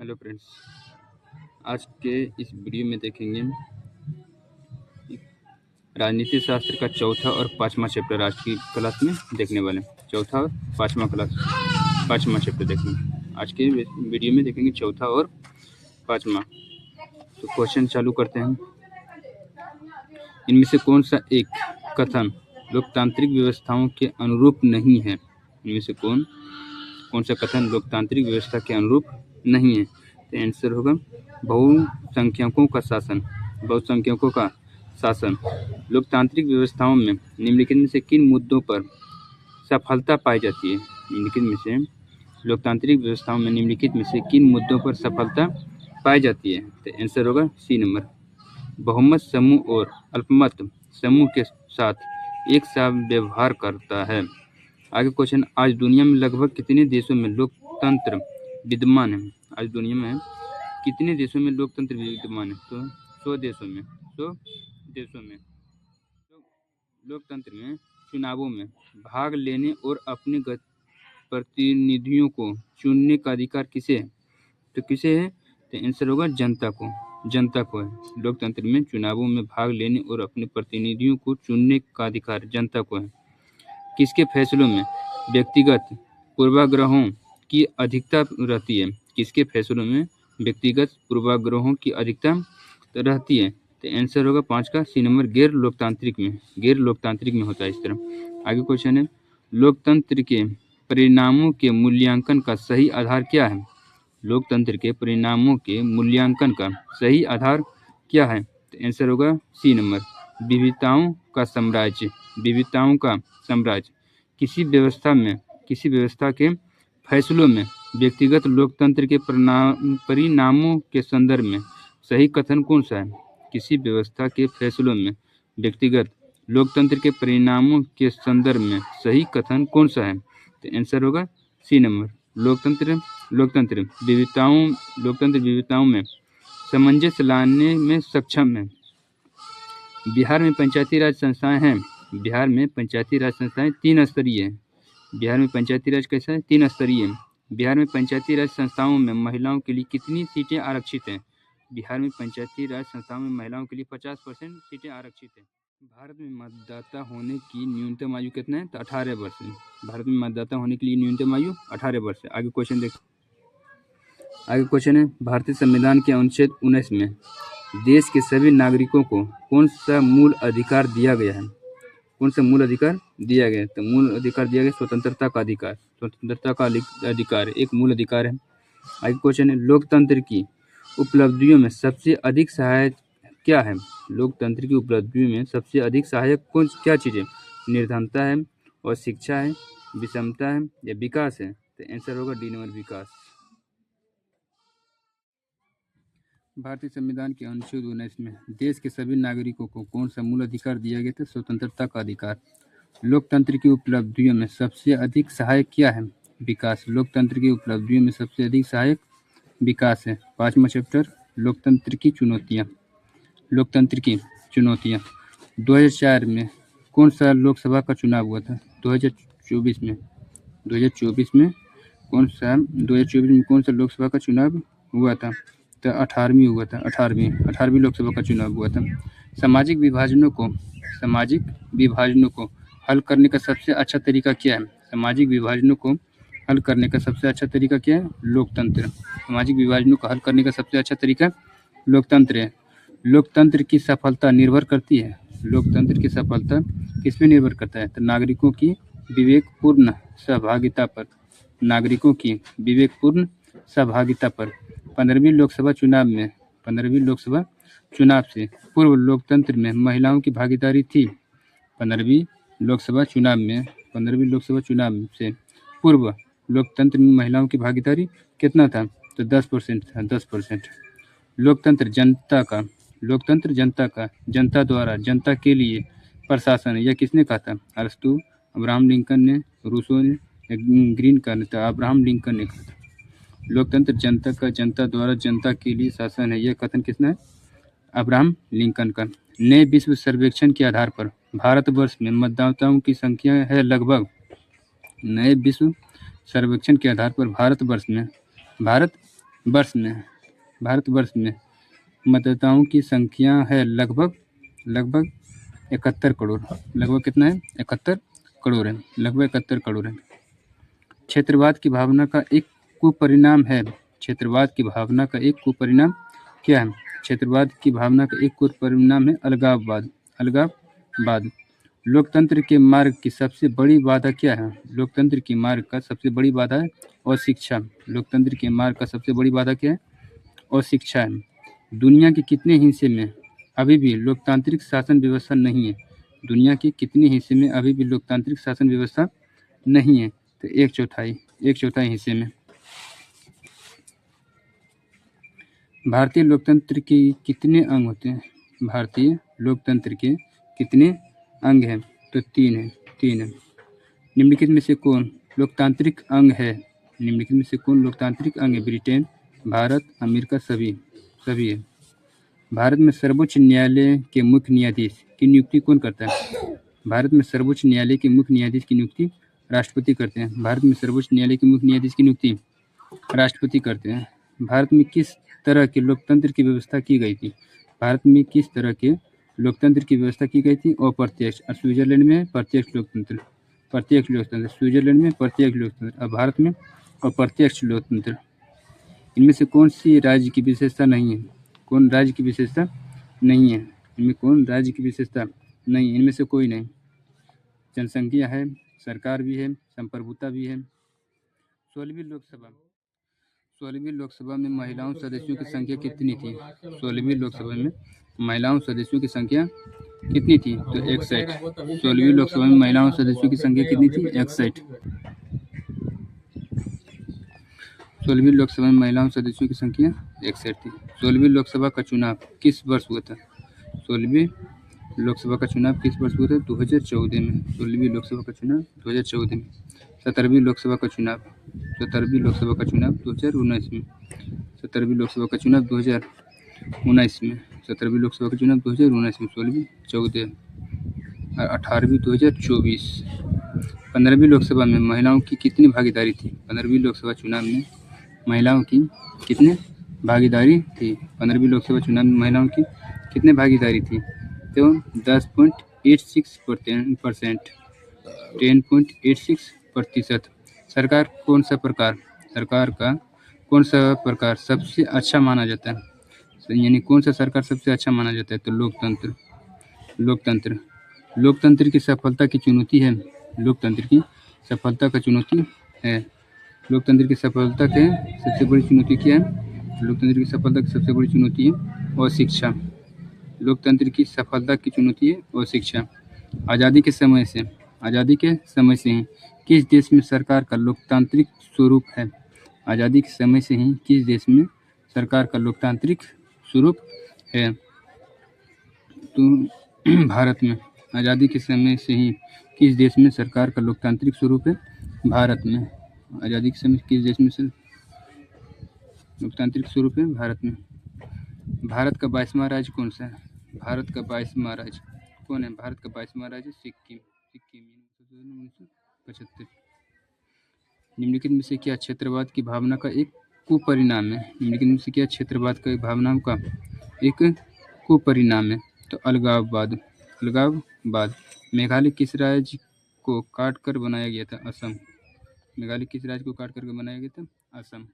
Hello friends, आज के इस वीडियो में देखेंगे राजनीति शास्त्र का चौथा और पांचवा चैप्टर आज की क्लास में देखने वाले हैं। चौथा और पांचवा चैप्टर देखेंगे। आज के वीडियो में देखेंगे चौथा और पांचवा। तो क्वेश्चन चालू करते हैं। इनमें से कौन सा एक कथन लोकतांत्रिक व्यवस्थाओं के अनुरूप नहीं है? इनमें से कौन सा कथन लोकतांत्रिक व्यवस्था के अनुरूप नहीं है? तो आंसर होगा बहुसंख्यकों का शासन। लोकतांत्रिक व्यवस्थाओं में निम्नलिखित में से किन मुद्दों पर सफलता पाई जाती है? लोकतांत्रिक व्यवस्थाओं में निम्नलिखित में से किन मुद्दों पर सफलता पाई जाती है? तो आंसर होगा सी नंबर। बहुमत समूह और अल्पमत समूह के साथ एक सा व्यवहार करता है। आगे क्वेश्चन, आज दुनिया में लगभग कितने देशों में लोकतंत्र विद्यमान है? आज दुनिया में कितने देशों में लोकतंत्र विद्यमान है? तो 100 देशों में। तो लोकतंत्र में चुनावों में भाग लेने और अपने प्रतिनिधियों को चुनने का अधिकार किसे है? तो किसे है? तो आंसर होगा जनता को है। लोकतंत्र में चुनावों में भाग लेने और अपने प्रतिनिधियों को चुनने का अधिकार जनता को है। किसके फैसलों में व्यक्तिगत पूर्वाग्रहों की अधिकता रहती है? किसके फैसलों में व्यक्तिगत पूर्वाग्रहों की अधिकता रहती है? तो आंसर होगा 5 का सी नंबर, गैर लोकतांत्रिक में होता है इस तरह। आगे क्वेश्चन है, लोकतंत्र के परिणामों के मूल्यांकन का सही आधार क्या है? लोकतंत्र के परिणामों के मूल्यांकन का सही आधार क्या है? तो आंसर होगा सी नंबर, विविधताओं का साम्राज्य। किसी व्यवस्था के फैसलों में व्यक्तिगत लोकतंत्र के परिणामों के संदर्भ में सही कथन कौन सा है? किसी व्यवस्था के फैसलों में व्यक्तिगत लोकतंत्र के परिणामों के संदर्भ में सही कथन कौन सा है? तो आंसर होगा सी नंबर, लोकतंत्र विविधताओं में सामंजस्य लाने में सक्षम है। बिहार में पंचायती राज संस्थाएं हैं। बिहार में पंचायती राज संस्थाएं 3 स्तरीय है। बिहार में पंचायती राज कैसा है? 3 स्तरीय है। बिहार में पंचायती राज संस्थाओं में महिलाओं के लिए कितनी सीटें आरक्षित हैं? बिहार में पंचायती राज संस्थाओं में महिलाओं के लिए 50% सीटें आरक्षित हैं। भारत में मतदाता होने की न्यूनतम आयु कितना है? तो 18 वर्ष है। भारत में मतदाता होने के लिए न्यूनतम आयु 18 वर्ष है। आगे क्वेश्चन है, भारतीय संविधान के अनुच्छेद 19 में देश के सभी नागरिकों को कौन सा मूल अधिकार दिया गया है? तो मूल अधिकार दिया गया स्वतंत्रता का अधिकार एक मूल अधिकार है। आगे क्वेश्चन है, लोकतंत्र की उपलब्धियों में सबसे अधिक सहायक क्या है? लोकतंत्र की उपलब्धियों में सबसे अधिक सहायक क्या चीज़ें? निर्धनता है और शिक्षा है, विषमता है या विकास है? तो आंसर होगा डी नंबर, विकास। भारतीय संविधान के अनुच्छेद 19 में देश के सभी नागरिकों को कौन सा मूल अधिकार दिया गया था? स्वतंत्रता का अधिकार। लोकतंत्र की उपलब्धियों में सबसे अधिक सहायक क्या है? विकास। लोकतंत्र की उपलब्धियों में सबसे अधिक सहायक विकास है। 5वां चैप्टर, लोकतंत्र की चुनौतियाँ। 2004 में कौन सा लोकसभा का चुनाव हुआ था? 2024 में कौन सा लोकसभा का चुनाव हुआ था? तो 18वीं लोकसभा का चुनाव हुआ था। सामाजिक विभाजनों को हल करने का सबसे अच्छा तरीका क्या है? सामाजिक विभाजनों को हल करने का सबसे अच्छा तरीका क्या है? लोकतंत्र। सामाजिक विभाजनों को हल करने का सबसे अच्छा तरीका लोकतंत्र है। लोकतंत्र की सफलता निर्भर करती है। लोकतंत्र की सफलता किस पे निर्भर करता है? तो नागरिकों की विवेकपूर्ण सहभागिता पर। 15वीं लोकसभा चुनाव से पूर्व लोकतंत्र में महिलाओं की भागीदारी थी। 15वीं लोकसभा चुनाव से पूर्व लोकतंत्र में महिलाओं की भागीदारी कितना था? तो 10% था। 10%। लोकतंत्र जनता द्वारा जनता के लिए प्रशासन, यह किसने कहा था? अरस्तु, अब्राहम लिंकन ने, रूसो ने, ग्रीन का नेता अब्राहम लिंकन ने कहा था। लोकतंत्र जनता द्वारा जनता के लिए शासन है, यह कथन किसने है? अब्राहम लिंकन का। नए विश्व सर्वेक्षण के आधार पर भारतवर्ष में मतदाताओं की संख्या है लगभग। नए विश्व सर्वेक्षण के आधार पर भारत भारतवर्ष में मतदाताओं की संख्या है लगभग 71 करोड़। लगभग कितना है? 71 करोड़ है। लगभग 71 करोड़ है। क्षेत्रवाद की भावना का एक कुपरिणाम है। क्षेत्रवाद की भावना का एक कुपरिणाम क्या है? क्षेत्रवाद की भावना का एक कुपरिणाम है अलगाववाद। लोकतंत्र के मार्ग की सबसे बड़ी बाधा क्या है? लोकतंत्र की मार्ग का सबसे बड़ी बाधा है अशिक्षा। लोकतंत्र के मार्ग का सबसे बड़ी बाधा क्या है? अशिक्षा है। दुनिया के कितने हिस्से में अभी भी लोकतांत्रिक शासन व्यवस्था नहीं है? दुनिया के कितने हिस्से में अभी भी लोकतांत्रिक शासन व्यवस्था नहीं है? तो एक चौथाई हिस्से में। भारतीय लोकतंत्र के कितने अंग होते हैं? भारतीय लोकतंत्र के कितने अंग हैं? तो तीन है। निम्नलिखित में से कौन लोकतांत्रिक अंग है? निम्नलिखित में से कौन लोकतांत्रिक अंग है? ब्रिटेन, भारत, अमेरिका, सभी है। भारत में सर्वोच्च न्यायालय के मुख्य न्यायाधीश की नियुक्ति कौन करता है? भारत में सर्वोच्च न्यायालय के मुख्य न्यायाधीश की नियुक्ति राष्ट्रपति करते हैं। भारत में सर्वोच्च न्यायालय के मुख्य न्यायाधीश की नियुक्ति राष्ट्रपति करते हैं। भारत में किस तरह के लोकतंत्र की व्यवस्था की गई थी? भारत में किस तरह के लोकतंत्र की व्यवस्था की गई थी? अप्रत्यक्ष। स्विट्जरलैंड में प्रत्यक्ष लोकतंत्र। स्विट्जरलैंड में प्रत्यक्ष लोकतंत्र और भारत में अप्रत्यक्ष लोकतंत्र। इनमें से कौन सी राज्य की विशेषता नहीं है? कौन राज्य की विशेषता नहीं है? इनमें कौन राज्य की विशेषता नहीं? इनमें से कोई नहीं। जनसंख्या है, सरकार भी है, संप्रभुता भी है। 16वीं लोकसभा में महिलाओं सदस्यों की संख्या कितनी थी? 16वीं लोकसभा में महिलाओं सदस्यों की संख्या कितनी थी? तो 61। 16वीं लोकसभा में महिलाओं सदस्यों की संख्या कितनी थी? 61। 16वीं लोकसभा में महिलाओं सदस्यों की संख्या 61 थी। 16वीं लोकसभा का चुनाव किस वर्ष हुआ था? 16वीं लोकसभा का चुनाव किस वर्ष हुआ था? 2014 में। 16वीं लोकसभा का चुनाव 2014 में। 17वीं लोकसभा का चुनाव 2019 में। 17वीं लोकसभा का चुनाव 2019 में। 17वीं लोकसभा का चुनाव 2019 में। 16वीं 14 और 18वीं 2024। 15वीं लोकसभा में महिलाओं की कितनी भागीदारी थी? 15वीं लोकसभा चुनाव में महिलाओं की कितनी भागीदारी थी? 15वीं लोकसभा चुनाव में महिलाओं की कितनी भागीदारी थी? तो 10.86%। 10.86%। सरकार का कौन सा प्रकार सबसे अच्छा माना जाता है? यानी कौन सा सरकार सबसे अच्छा माना जाता है? तो लोकतंत्र की सफलता की चुनौती है। लोकतंत्र की सफलता की सबसे बड़ी चुनौती क्या है? लोकतंत्र की सफलता की सबसे बड़ी चुनौती है अशिक्षा। लोकतंत्र की सफलता की चुनौती है अशिक्षा। आज़ादी के समय से ही किस देश में सरकार का लोकतांत्रिक स्वरूप है? आज़ादी के समय से ही किस देश में सरकार का लोकतांत्रिक स्वरूप है? तो भारत में। आज़ादी के समय से ही किस देश में सरकार का लोकतांत्रिक स्वरूप है? भारत में। आज़ादी के समय किस देश में लोकतांत्रिक स्वरूप है? भारत में। भारत का 22वां राज्य कौन सा है? भारत का 22वां राज्य कौन है? भारत का 22वां राज्य सिक्किम। 1975। निम्नलिखित में से क्या क्षेत्रवाद की भावना का एक कुपरिणाम है? निम्नलिखित में से क्या क्षेत्रवाद की भावना का एक कुपरिणाम है? तो अलगाववाद। मेघालय किस राज्य को काट कर बनाया गया था? असम। मेघालय किस राज्य को काट कर बनाया गया था? असम।